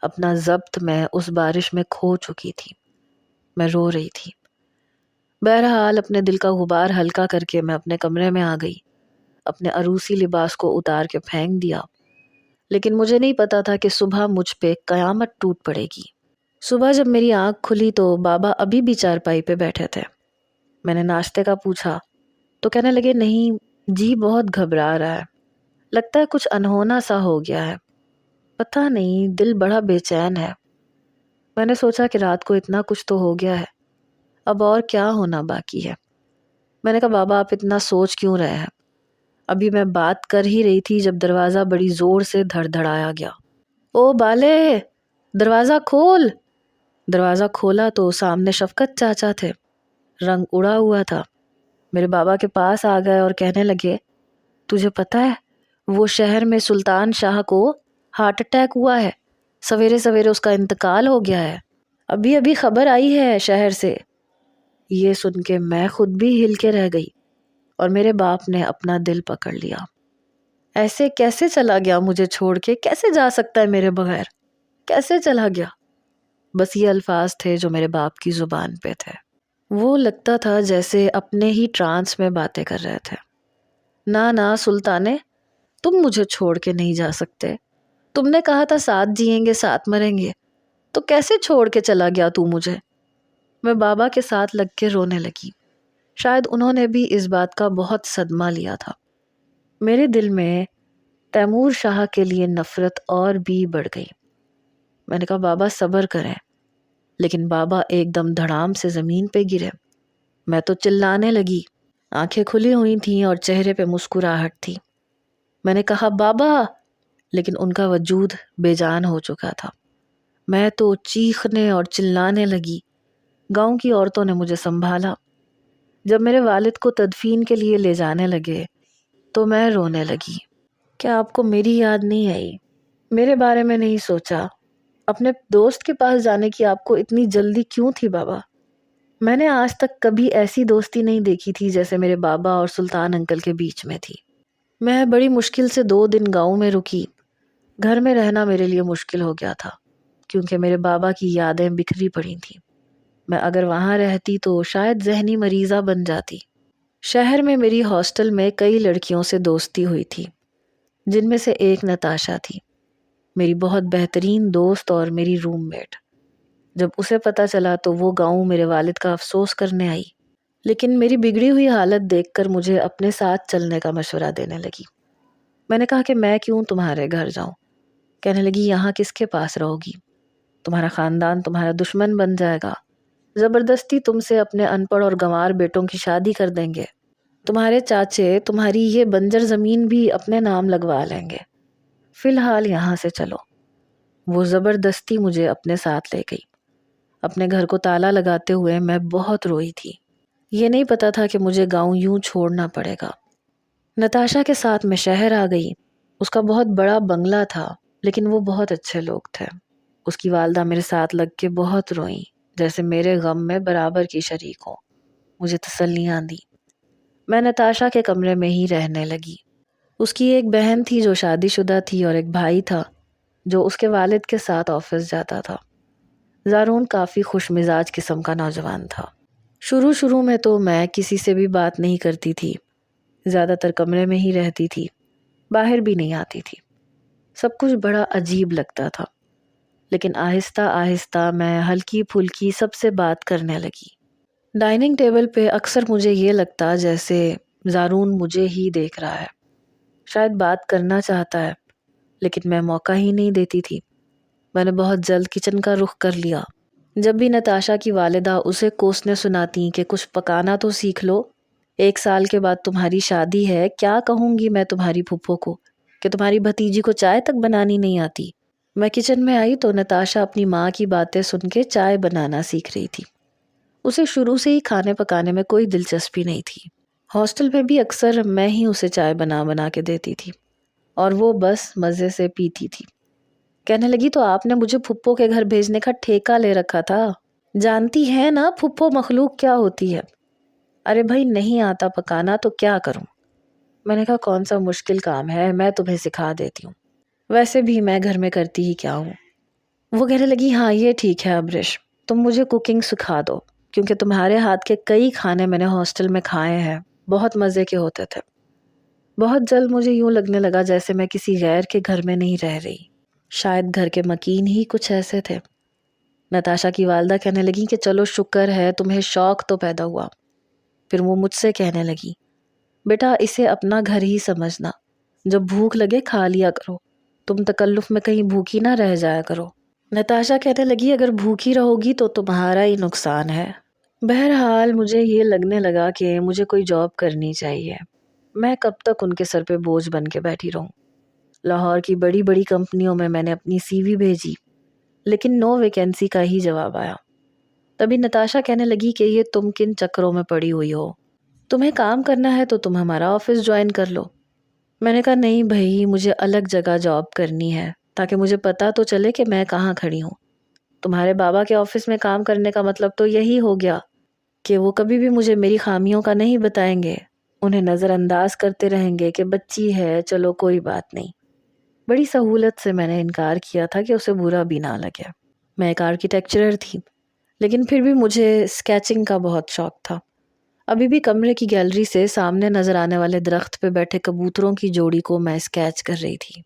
اپنا ضبط میں اس بارش میں کھو چکی تھی۔ میں رو رہی تھی۔ بہرحال اپنے دل کا غبار ہلکا کر کے میں اپنے کمرے میں آ گئی۔ اپنے عروسی لباس کو اتار کے پھینک دیا، لیکن مجھے نہیں پتا تھا کہ صبح مجھ پہ قیامت ٹوٹ پڑے گی۔ صبح جب میری آنکھ کھلی تو بابا ابھی بھی چارپائی پہ بیٹھے تھے۔ میں نے ناشتے کا پوچھا تو کہنے لگے نہیں جی بہت گھبرا رہا ہے، لگتا ہے کچھ انہونا سا ہو گیا ہے، پتہ نہیں دل بڑا بے چین ہے۔ میں نے سوچا کہ رات کو اتنا کچھ تو ہو گیا ہے، اب اور کیا ہونا باقی ہے۔ میں نے کہا بابا آپ اتنا سوچ کیوں رہے ہیں؟ ابھی میں بات کر ہی رہی تھی جب دروازہ بڑی زور سے دھڑ دھڑایا گیا۔ او بالے دروازہ کھول! دروازہ کھولا تو سامنے شفقت چاچا تھے۔ رنگ اڑا ہوا تھا۔ میرے بابا کے پاس آ گئے اور کہنے لگے تجھے پتہ ہے وہ شہر میں سلطان شاہ کو ہارٹ اٹیک ہوا ہے، سویرے سویرے اس کا انتقال ہو گیا ہے، ابھی خبر آئی ہے شہر سے۔ یہ سن کے میں خود بھی ہل کے رہ گئی اور میرے باپ نے اپنا دل پکڑ لیا۔ ایسے کیسے چلا گیا مجھے چھوڑ کے؟ کیسے جا سکتا ہے میرے بغیر؟ کیسے چلا گیا؟ بس یہ الفاظ تھے جو میرے باپ کی زبان پہ تھے۔ وہ لگتا تھا جیسے اپنے ہی ٹرانس میں باتیں کر رہے تھے۔ نہ سلطانے، تم مجھے چھوڑ کے نہیں جا سکتے، تم نے کہا تھا ساتھ جئیں گے ساتھ مریں گے، تو کیسے چھوڑ کے چلا گیا تو مجھے؟ میں بابا کے ساتھ لگ کے رونے لگی۔ شاید انہوں نے بھی اس بات کا بہت صدمہ لیا تھا۔ میرے دل میں تیمور شاہ کے لیے نفرت اور بھی بڑھ گئی۔ میں نے کہا بابا صبر کریں، لیکن بابا ایک دم دھڑام سے زمین پہ گرے۔ میں تو چلانے لگی، آنکھیں کھلی ہوئی تھیں اور چہرے پہ مسکراہٹ تھی۔ میں نے کہا بابا، لیکن ان کا وجود بے جان ہو چکا تھا۔ میں تو چیخنے اور چلانے لگی۔ گاؤں کی عورتوں نے مجھے سنبھالا۔ جب میرے والد کو تدفین کے لیے لے جانے لگے تو میں رونے لگی۔ کیا آپ کو میری یاد نہیں آئی؟ میرے بارے میں نہیں سوچا؟ اپنے دوست کے پاس جانے کی آپ کو اتنی جلدی کیوں تھی بابا؟ میں نے آج تک کبھی ایسی دوستی نہیں دیکھی تھی جیسے میرے بابا اور سلطان انکل کے بیچ میں تھی۔ میں بڑی مشکل سے 2 دن گاؤں میں رکی۔ گھر میں رہنا میرے لیے مشکل ہو گیا تھا کیونکہ میرے بابا کی یادیں بکھری پڑی تھیں۔ میں اگر وہاں رہتی تو شاید ذہنی مریضہ بن جاتی۔ شہر میں میری ہاسٹل میں کئی لڑکیوں سے دوستی ہوئی تھی، جن میں سے ایک نتاشا تھی، میری بہت بہترین دوست اور میری روم میٹ۔ جب اسے پتہ چلا تو وہ گاؤں میرے والد کا افسوس کرنے آئی، لیکن میری بگڑی ہوئی حالت دیکھ کر مجھے اپنے ساتھ چلنے کا مشورہ دینے لگی۔ میں نے کہا کہ میں کیوں تمہارے گھر جاؤں؟ کہنے لگی یہاں کس کے پاس رہو گی؟ تمہارا خاندان تمہارا دشمن بن جائے گا، زبردستی تم سے اپنے ان پڑھ اور گنوار بیٹوں کی شادی کر دیں گے، تمہارے چاچے تمہاری یہ بنجر زمین بھی اپنے نام لگوا لیں گے، فی الحال یہاں سے چلو۔ وہ زبردستی مجھے اپنے ساتھ لے گئی۔ اپنے گھر کو تالا لگاتے ہوئے میں بہت روئی تھی۔ یہ نہیں پتا تھا کہ مجھے گاؤں یوں چھوڑنا پڑے گا۔ نتاشا کے ساتھ میں شہر آ گئی۔ اس کا بہت بڑا بنگلہ تھا، لیکن وہ بہت اچھے لوگ تھے۔ اس کی والدہ میرے ساتھ لگ کے بہت روئیں، جیسے میرے غم میں برابر کی شریک ہوں، مجھے تسلیاں دی۔ میں نتاشا کے کمرے میں ہی رہنے لگی۔ اس کی ایک بہن تھی جو شادی شدہ تھی اور ایک بھائی تھا جو اس کے والد کے ساتھ آفس جاتا تھا۔ زارون کافی خوش مزاج قسم کا نوجوان تھا۔ شروع میں تو میں کسی سے بھی بات نہیں کرتی تھی، زیادہ تر کمرے میں ہی رہتی تھی، باہر بھی نہیں آتی تھی۔ سب کچھ بڑا عجیب لگتا تھا۔ لیکن آہستہ آہستہ میں ہلکی پھلکی سب سے بات کرنے لگی۔ ڈائننگ ٹیبل پہ اکثر مجھے یہ لگتا جیسے زارون مجھے ہی دیکھ رہا ہے، شاید بات کرنا چاہتا ہے، لیکن میں موقع ہی نہیں دیتی تھی۔ میں نے بہت جلد کچن کا رخ کر لیا۔ جب بھی نتاشا کی والدہ اسے کوسنے سناتی کہ کچھ پکانا تو سیکھ لو، 1 سال کے بعد تمہاری شادی ہے، کیا کہوں گی میں تمہاری پھپھو کو کہ تمہاری بھتیجی کو چائے تک بنانی نہیں آتی۔ میں کچن میں آئی تو نتاشا اپنی ماں کی باتیں سن کے چائے بنانا سیکھ رہی تھی۔ اسے شروع سے ہی کھانے پکانے میں کوئی دلچسپی نہیں تھی۔ ہاسٹل میں بھی اکثر میں ہی اسے چائے بنا کے دیتی تھی اور وہ بس مزے سے پیتی تھی۔ کہنے لگی تو آپ نے مجھے پھپھو کے گھر بھیجنے کا ٹھیکہ لے رکھا تھا، جانتی ہے نا پھپھو مخلوق کیا ہوتی ہے۔ ارے بھائی نہیں آتا پکانا تو کیا کروں؟ میں نے کہا کون سا مشکل کام ہے، میں تمہیں سکھا دیتی ہوں، ویسے بھی میں گھر میں کرتی ہی کیا ہوں۔ وہ کہنے لگی ہاں یہ ٹھیک ہے ابرش، تم مجھے کوکنگ سکھا دو، کیونکہ تمہارے ہاتھ کے کئی کھانے میں نے ہاسٹل میں کھائے ہیں، بہت مزے کے ہوتے تھے۔ بہت جلد مجھے یوں لگنے لگا جیسے میں کسی غیر کے گھر میں نہیں رہ رہی، شاید گھر کے مکین ہی کچھ ایسے تھے۔ نتاشا کی والدہ کہنے لگی کہ چلو شکر ہے تمہیں شوق تو پیدا ہوا۔ پھر وہ مجھ سے کہنے لگی بیٹا اسے اپنا گھر ہی سمجھنا، جب بھوک لگے کھا لیا کرو، تم تکلف میں کہیں بھوکی نہ رہ جایا کرو۔ نتاشا کہنے لگی اگر بھوکی رہو گی تو تمہارا ہی نقصان ہے۔ بہرحال مجھے یہ لگنے لگا کہ مجھے کوئی جاب کرنی چاہیے، میں کب تک ان کے سر پہ بوجھ بن کے بیٹھی رہوں۔ لاہور کی بڑی بڑی کمپنیوں میں نے اپنی سی وی بھیجی، لیکن نو ویکینسی کا ہی جواب آیا۔ تبھی نتاشا کہنے لگی کہ یہ تم کن چکروں میں پڑی ہوئی ہو، تمہیں کام کرنا ہے تو تم ہمارا آفس جوائن کر لو۔ میں نے کہا نہیں بھائی، مجھے الگ جگہ جاب کرنی ہے تاکہ مجھے پتا تو چلے کہ میں کہاں کھڑی ہوں۔ تمہارے بابا کے آفس میں کام کرنے کا مطلب تو یہی ہو گیا کہ وہ کبھی بھی مجھے میری خامیوں کا نہیں بتائیں گے، انہیں نظر انداز کرتے رہیں گے کہ بچی ہے چلو کوئی بات نہیں۔ بڑی سہولت سے میں نے انکار کیا تھا کہ اسے برا بھی نہ لگے۔ میں ایک آرکیٹیکچرر تھی، لیکن پھر بھی مجھے اسکیچنگ کا بہت شوق تھا۔ ابھی بھی کمرے کی گیلری سے سامنے نظر آنے والے درخت پہ بیٹھے کبوتروں کی جوڑی کو میں اسکیچ کر رہی تھی،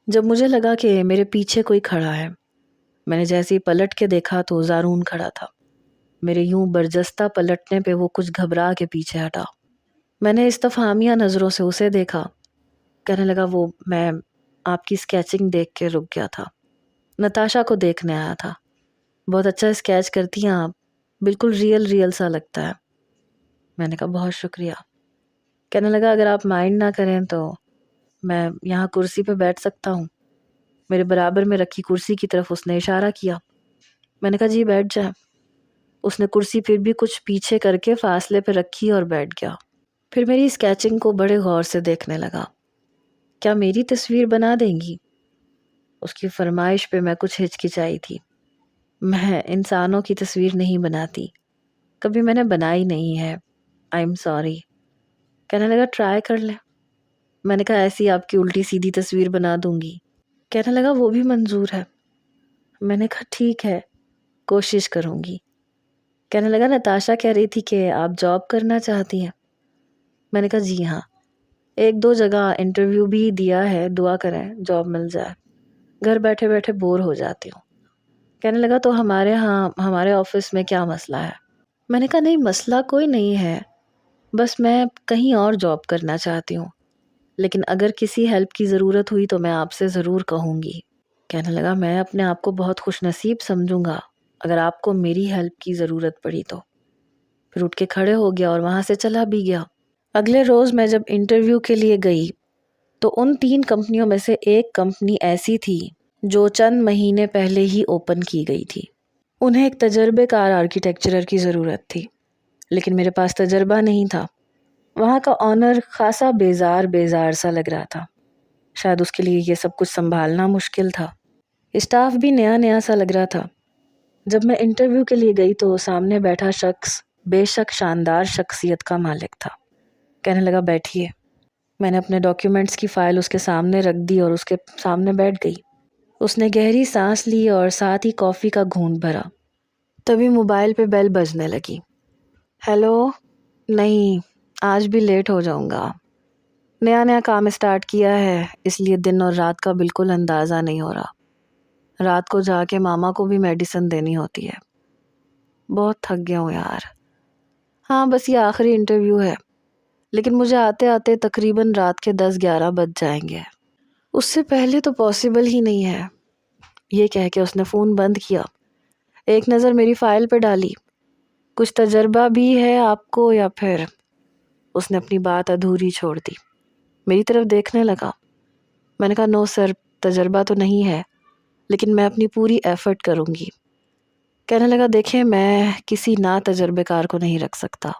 جب مجھے لگا کہ میرے پیچھے کوئی کھڑا ہے۔ میں نے جیسے ہی پلٹ کے دیکھا تو زارون کھڑا تھا۔ میرے یوں برجستہ پلٹنے پہ وہ کچھ گھبرا کے پیچھے ہٹا۔ میں نے استفہامیہ نظروں سے اسے دیکھا۔ کہنے لگا وہ میں آپ کی اسکیچنگ دیکھ کے رک گیا تھا، نتاشا کو دیکھنے آیا تھا، بہت اچھا اسکیچ کرتی ہیں آپ، بالکل ریئل سا لگتا ہے۔ میں نے کہا بہت شکریہ۔ کہنے لگا اگر آپ مائنڈ نہ کریں تو میں یہاں کرسی پہ بیٹھ سکتا ہوں۔ میرے برابر میں رکھی کرسی کی طرف اس نے اشارہ کیا۔ میں نے کہا جی بیٹھ جائیں۔ اس نے کرسی پھر بھی کچھ پیچھے کر کے فاصلے پہ رکھی اور بیٹھ گیا۔ پھر میری اسکیچنگ کو بڑے غور سے دیکھنے لگا۔ کیا میری تصویر بنا دیں گی؟ اس کی فرمائش پہ میں کچھ ہچکچائی تھی۔ میں انسانوں کی تصویر نہیں بناتی، کبھی میں نے بنائی نہیں ہے، آئی ایم سوری۔ کہنے لگا ٹرائی کر لیں۔ میں نے کہا ایسی آپ کی الٹی سیدھی تصویر بنا دوں گی۔ کہنے لگا وہ بھی منظور ہے۔ میں نے کہا ٹھیک ہے، کوشش کروں گی۔ کہنے لگا نتاشا کہہ رہی تھی کہ آپ جاب کرنا چاہتی ہیں۔ میں نے کہا جی ہاں، 1-2 جگہ انٹرویو بھی دیا ہے، دعا کریں جاب مل جائے، گھر بیٹھے بیٹھے بور ہو جاتی ہوں۔ کہنے لگا تو ہمارے آفس میں کیا مسئلہ ہے؟ میں نے کہا نہیں مسئلہ کوئی نہیں ہے، بس میں کہیں اور جاب کرنا چاہتی ہوں، لیکن اگر کسی ہیلپ کی ضرورت ہوئی تو میں آپ سے ضرور کہوں گی۔ کہنے لگا میں اپنے آپ کو بہت خوش نصیب سمجھوں گا اگر آپ کو میری ہیلپ کی ضرورت پڑی تو۔ پھر اٹھ کے کھڑے ہو گیا اور وہاں سے چلا بھی گیا۔ اگلے روز میں جب انٹرویو کے لیے گئی تو ان 3 کمپنیوں میں سے ایک کمپنی ایسی تھی جو چند مہینے پہلے ہی اوپن کی گئی تھی۔ انہیں ایک تجربے کار آرکیٹیکچرر کی ضرورت تھی، لیکن میرے پاس تجربہ نہیں تھا۔ وہاں کا آنر خاصا بیزار سا لگ رہا تھا، شاید اس کے لیے یہ سب کچھ سنبھالنا مشکل تھا۔ اسٹاف بھی نیا سا لگ رہا تھا۔ جب میں انٹرویو کے لیے گئی تو سامنے بیٹھا شخص بے شک شاندار شخصیت کا مالک تھا۔ کہنے لگا بیٹھیے۔ میں نے اپنے ڈاکیومنٹس کی فائل اس کے سامنے رکھ دی اور اس کے سامنے بیٹھ گئی۔ اس نے گہری سانس لی اور ساتھ ہی کافی کا گھونٹ بھرا۔ تبھی موبائل پہ بیل بجنے لگی۔ ہیلو، نہیں آج بھی لیٹ ہو جاؤں گا، نیا کام اسٹارٹ کیا ہے اس لیے دن اور رات کا بالکل اندازہ نہیں ہو رہا۔ رات کو جا کے ماما کو بھی میڈیسن دینی ہوتی ہے۔ بہت تھک گیا ہوں یار۔ ہاں بس یہ آخری انٹرویو ہے، لیکن مجھے آتے آتے تقریباً رات کے 10-11 بج جائیں گے۔ اس سے پہلے تو پاسبل ہی نہیں ہے۔ یہ کہہ کے اس نے فون بند کیا، ایک نظر میری فائل پہ ڈالی۔ کچھ تجربہ بھی ہے آپ کو یا پھر؟ اس نے اپنی بات ادھوری چھوڑ دی۔ میری طرف دیکھنے لگا۔ میں نے کہا نو سر، تجربہ تو نہیں ہے، لیکن میں اپنی پوری ایفرٹ کروں گی۔ کہنے لگا دیکھیں میں کسی نا تجربے کار کو نہیں رکھ سکتا،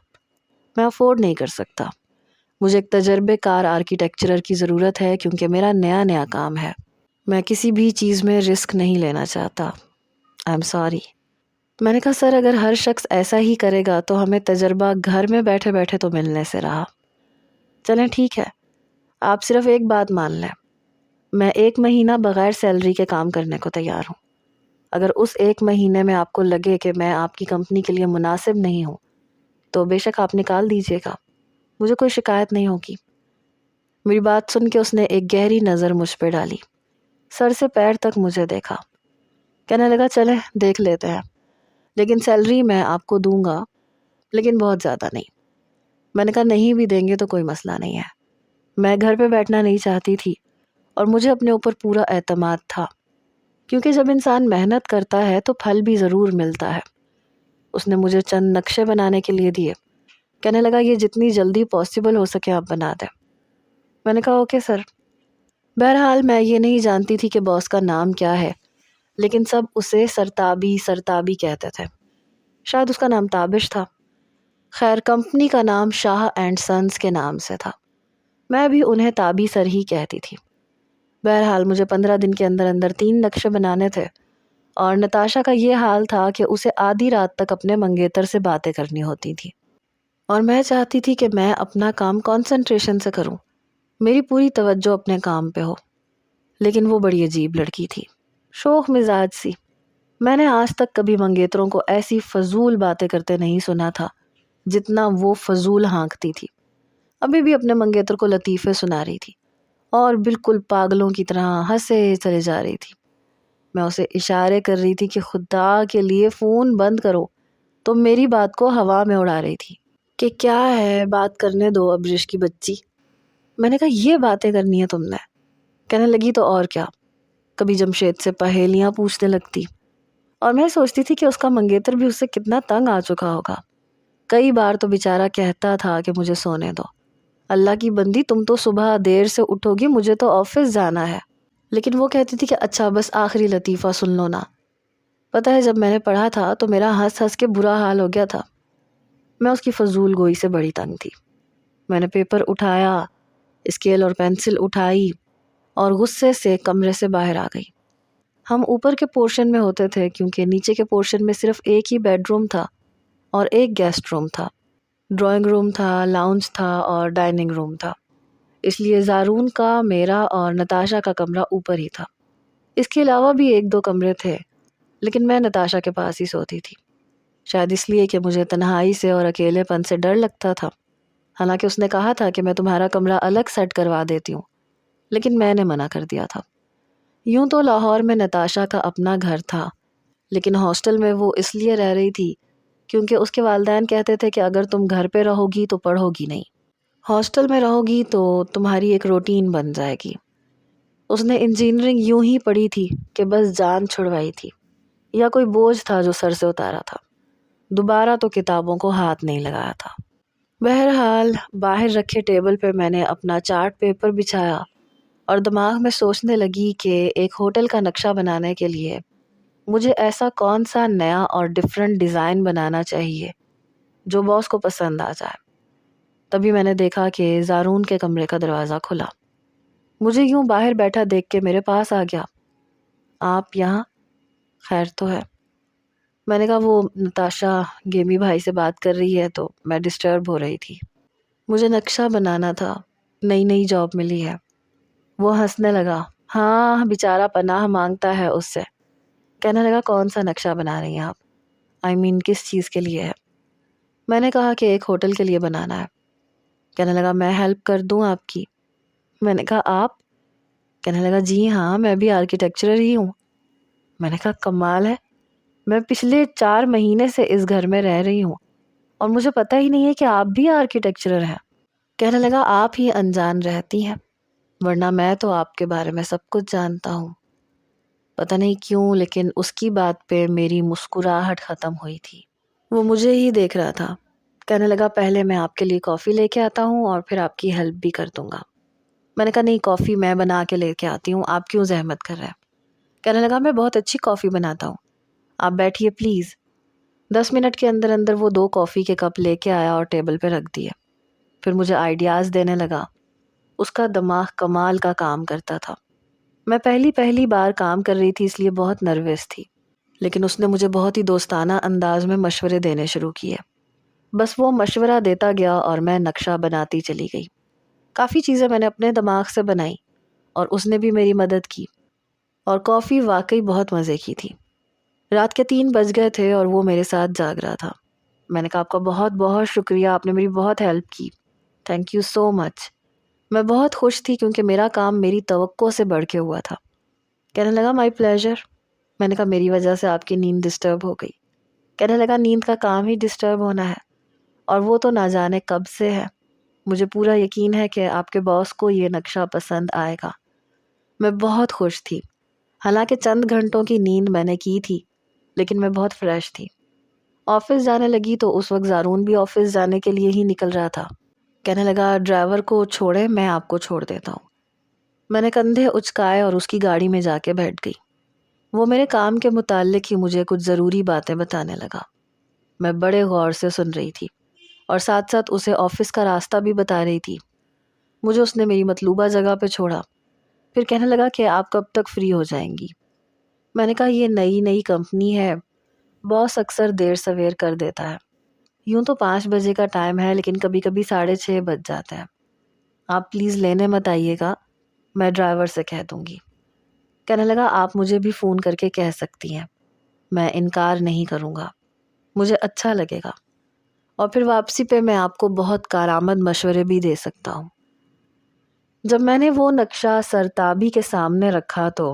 میں افورڈ نہیں کر سکتا۔ مجھے ایک تجربے کار آرکیٹیکچرر کی ضرورت ہے کیونکہ میرا نیا کام ہے۔ میں کسی بھی چیز میں رسک نہیں لینا چاہتا۔ I am sorry. میں نے کہا سر اگر ہر شخص ایسا ہی کرے گا تو ہمیں تجربہ گھر میں بیٹھے بیٹھے تو ملنے سے رہا۔ چلیں ٹھیک ہے، آپ صرف ایک بات مان لیں، میں 1 مہینہ بغیر سیلری کے کام کرنے کو تیار ہوں۔ اگر اس 1 مہینے میں آپ کو لگے کہ میں آپ کی کمپنی کے لیے مناسب نہیں ہوں تو بے شک آپ نکال دیجیے گا، مجھے کوئی شکایت نہیں ہوگی۔ میری بات سن کے اس نے ایک گہری نظر مجھ پہ ڈالی، سر سے پیر تک مجھے دیکھا۔ کہنے لگا چلیں دیکھ لیتے ہیں، لیکن سیلری میں آپ کو دوں گا، لیکن بہت زیادہ نہیں۔ میں نے کہا نہیں بھی دیں گے تو کوئی مسئلہ نہیں ہے، میں گھر پہ بیٹھنا نہیں چاہتی تھی اور مجھے اپنے اوپر پورا اعتماد تھا، کیونکہ جب انسان محنت کرتا ہے تو پھل بھی ضرور ملتا ہے۔ اس نے مجھے چند نقشے بنانے کے لیے دیے۔ کہنے لگا یہ جتنی جلدی پاسبل ہو سکے آپ بنا دیں۔ میں نے کہا اوکے سر۔ بہرحال میں یہ نہیں جانتی تھی کہ باس کا نام کیا ہے، لیکن سب اسے سرتابی کہتے تھے۔ شاید اس کا نام تابش تھا۔ خیر کمپنی کا نام شاہ اینڈ سنز کے نام سے تھا، میں بھی انہیں تابی سر ہی کہتی تھی۔ بہرحال مجھے 15 دن کے اندر اندر 3 نقشے بنانے تھے، اور نتاشا کا یہ حال تھا کہ اسے آدھی رات تک اپنے منگیتر سے باتیں کرنی ہوتی تھی، اور میں چاہتی تھی کہ میں اپنا کام کنسنٹریشن سے کروں، میری پوری توجہ اپنے کام پہ ہو۔ لیکن وہ بڑی عجیب لڑکی تھی، شوخ مزاج سی۔ میں نے آج تک کبھی منگیتروں کو ایسی فضول باتیں کرتے نہیں سنا تھا جتنا وہ فضول ہانکتی تھی۔ ابھی بھی اپنے منگیتر کو لطیفے سنا رہی تھی اور بالکل پاگلوں کی طرح ہنسے چلے جا رہی تھی۔ میں اسے اشارے کر رہی تھی کہ خدا کے لیے فون بند کرو، تو میری بات کو ہوا میں اڑا رہی تھی کہ کیا ہے بات کرنے دو ابرش کی بچی۔ میں نے کہا یہ باتیں کرنی ہے تم نے؟ کہنے لگی تو اور کیا، کبھی جمشید سے پہیلیاں پوچھنے لگتی، اور میں سوچتی تھی کہ اس کا منگیتر بھی اس سے کتنا تنگ آ چکا ہوگا۔ کئی بار تو بیچارہ کہتا تھا کہ مجھے سونے دو، اللہ کی بندی تم تو صبح دیر سے اٹھو گی، مجھے تو آفس جانا ہے۔ لیکن وہ کہتی تھی کہ اچھا بس آخری لطیفہ سن لو نا۔ پتہ ہے جب میں نے پڑھا تھا تو میرا ہنس ہنس کے برا حال ہو گیا تھا۔ میں اس کی فضول گوئی سے بڑی تنگ تھی۔ میں نے پیپر اٹھایا، اسکیل اور پینسل اٹھائی اور غصے سے کمرے سے باہر آ گئی۔ ہم اوپر کے پورشن میں ہوتے تھے کیونکہ نیچے کے پورشن میں صرف ایک ہی بیڈ روم تھا اور ایک گیسٹ روم تھا۔ ڈرائنگ روم تھا، لاؤنج تھا اور ڈائننگ روم تھا، اس لیے زارون کا، میرا اور نتاشا کا کمرہ اوپر ہی تھا۔ اس کے علاوہ بھی 1-2 کمرے تھے، لیکن میں نتاشا کے پاس ہی سوتی تھی، شاید اس لیے کہ مجھے تنہائی سے اور اکیلے پن سے ڈر لگتا تھا۔ حالانکہ اس نے کہا تھا کہ میں تمہارا کمرہ الگ سیٹ کروا دیتی ہوں، لیکن میں نے منع کر دیا تھا۔ یوں تو لاہور میں نتاشا کا اپنا گھر تھا، لیکن ہاسٹل میں وہ اس لیے رہ رہی تھی کیونکہ اس کے والدین کہتے تھے کہ اگر تم گھر پہ رہو گی تو پڑھو گی نہیں، ہاسٹل میں رہو گی تو تمہاری ایک روٹین بن جائے گی۔ اس نے انجینئرنگ یوں ہی پڑھی تھی کہ بس جان چھڑوائی تھی، یا کوئی بوجھ تھا جو سر سے اتارا تھا، دوبارہ تو کتابوں کو ہاتھ نہیں لگایا تھا۔ بہرحال باہر رکھے ٹیبل پہ میں نے اپنا چارٹ پیپر بچھایا اور دماغ میں سوچنے لگی کہ ایک ہوٹل کا نقشہ بنانے کے لیے مجھے ایسا کون سا نیا اور ڈیفرنٹ ڈیزائن بنانا چاہیے جو باس کو پسند آ جائے۔ تبھی میں نے دیکھا کہ زارون کے کمرے کا دروازہ کھلا، مجھے یوں باہر بیٹھا دیکھ کے میرے پاس آ گیا۔ آپ یہاں؟ خیر تو ہے؟ میں نے کہا وہ نتاشا گیمی بھائی سے بات کر رہی ہے تو میں ڈسٹرب ہو رہی تھی، مجھے نقشہ بنانا تھا، نئی جاب ملی ہے۔ وہ ہنسنے لگا، ہاں بیچارہ پناہ مانگتا ہے اس سے۔ کہنے لگا کون سا نقشہ بنا رہی ہیں آپ؟ کس چیز کے لیے ہے؟ میں نے کہا کہ ایک ہوٹل کے لیے بنانا ہے۔ کہنے لگا میں ہیلپ کر دوں آپ کی؟ میں نے کہا آپ؟ کہنے لگا جی ہاں میں بھی آرکیٹیکچرر ہی ہوں۔ میں نے کہا کمال ہے، میں پچھلے 4 مہینے سے اس گھر میں رہ رہی ہوں اور مجھے پتہ ہی نہیں ہے کہ آپ بھی آرکیٹیکچرر ہیں۔ کہنے لگا آپ ہی انجان رہتی ہیں، ورنہ میں تو آپ کے بارے میں سب کچھ جانتا ہوں۔ پتہ نہیں کیوں لیکن اس کی بات پہ میری مسکراہٹ ختم ہوئی تھی۔ وہ مجھے ہی دیکھ رہا تھا۔ کہنے لگا پہلے میں آپ کے لیے کافی لے کے آتا ہوں اور پھر آپ کی ہیلپ بھی کر دوں گا۔ میں نے کہا نہیں، کافی میں بنا کے لے کے آتی ہوں، آپ کیوں زحمت کر رہے ہیں؟ کہنے لگا میں بہت اچھی کافی بناتا ہوں، آپ بیٹھیے پلیز۔ 10 منٹ کے اندر اندر وہ 2 کافی کے کپ لے کے آیا اور ٹیبل پہ رکھ دیے۔ پھر مجھے آئیڈیاز دینے لگا۔ اس کا دماغ کمال کا کام کرتا تھا۔ میں پہلی بار کام کر رہی تھی اس لیے بہت نروس تھی، لیکن اس نے مجھے بہت ہی دوستانہ انداز میں مشورے دینے شروع کیے۔ بس وہ مشورہ دیتا گیا اور میں نقشہ بناتی چلی گئی۔ کافی چیزیں میں نے اپنے دماغ سے بنائی اور اس نے بھی میری مدد کی، اور کافی واقعی بہت مزے کی تھی۔ رات کے 3 بج گئے تھے اور وہ میرے ساتھ جاگ رہا تھا۔ میں نے کہا آپ کا بہت بہت شکریہ، آپ نے میری بہت ہیلپ کی، تھینک یو سو مچ۔ میں بہت خوش تھی کیونکہ میرا کام میری توقع سے بڑھ کے ہوا تھا۔ کہنے لگا مائی پلیزر۔ میں نے کہا میری وجہ سے آپ کی نیند ڈسٹرب ہو گئی۔ کہنے لگا نیند کا کام ہی ڈسٹرب ہونا ہے، اور وہ تو نہ جانے کب سے ہے۔ مجھے پورا یقین ہے کہ آپ کے باس کو یہ نقشہ پسند آئے گا۔ میں بہت خوش تھی، حالانکہ چند گھنٹوں کی نیند میں نے کی تھی لیکن میں بہت فریش تھی۔ آفس جانے لگی تو اس وقت زارون بھی آفس جانے کے لیے ہی نکل رہا تھا۔ کہنے لگا ڈرائیور کو چھوڑے، میں آپ کو چھوڑ دیتا ہوں۔ میں نے کندھے اچکائے اور اس کی گاڑی میں جا کے بیٹھ گئی۔ وہ میرے کام کے متعلق ہی مجھے کچھ ضروری باتیں بتانے لگا۔ میں بڑے غور سے سن رہی تھی اور ساتھ ساتھ اسے آفس کا راستہ بھی بتا رہی تھی۔ مجھے اس نے میری مطلوبہ جگہ پہ چھوڑا، پھر کہنے لگا کہ آپ کب تک فری ہو جائیں گی؟ میں نے کہا یہ نئی کمپنی ہے، باس اکثر دیر سویر کر دیتا ہے۔ یوں تو 5 بجے کا ٹائم ہے لیکن کبھی کبھی 6:30 بج جاتے ہیں۔ آپ پلیز لینے مت آئیے گا، میں ڈرائیور سے کہہ دوں گی۔ کہنے لگا آپ مجھے بھی فون کر کے کہہ سکتی ہیں، میں انکار نہیں کروں گا، مجھے اچھا لگے گا، اور پھر واپسی پہ میں آپ کو بہت کارآمد مشورے بھی دے سکتا ہوں۔ جب میں نے وہ نقشہ سرتابی کے سامنے رکھا تو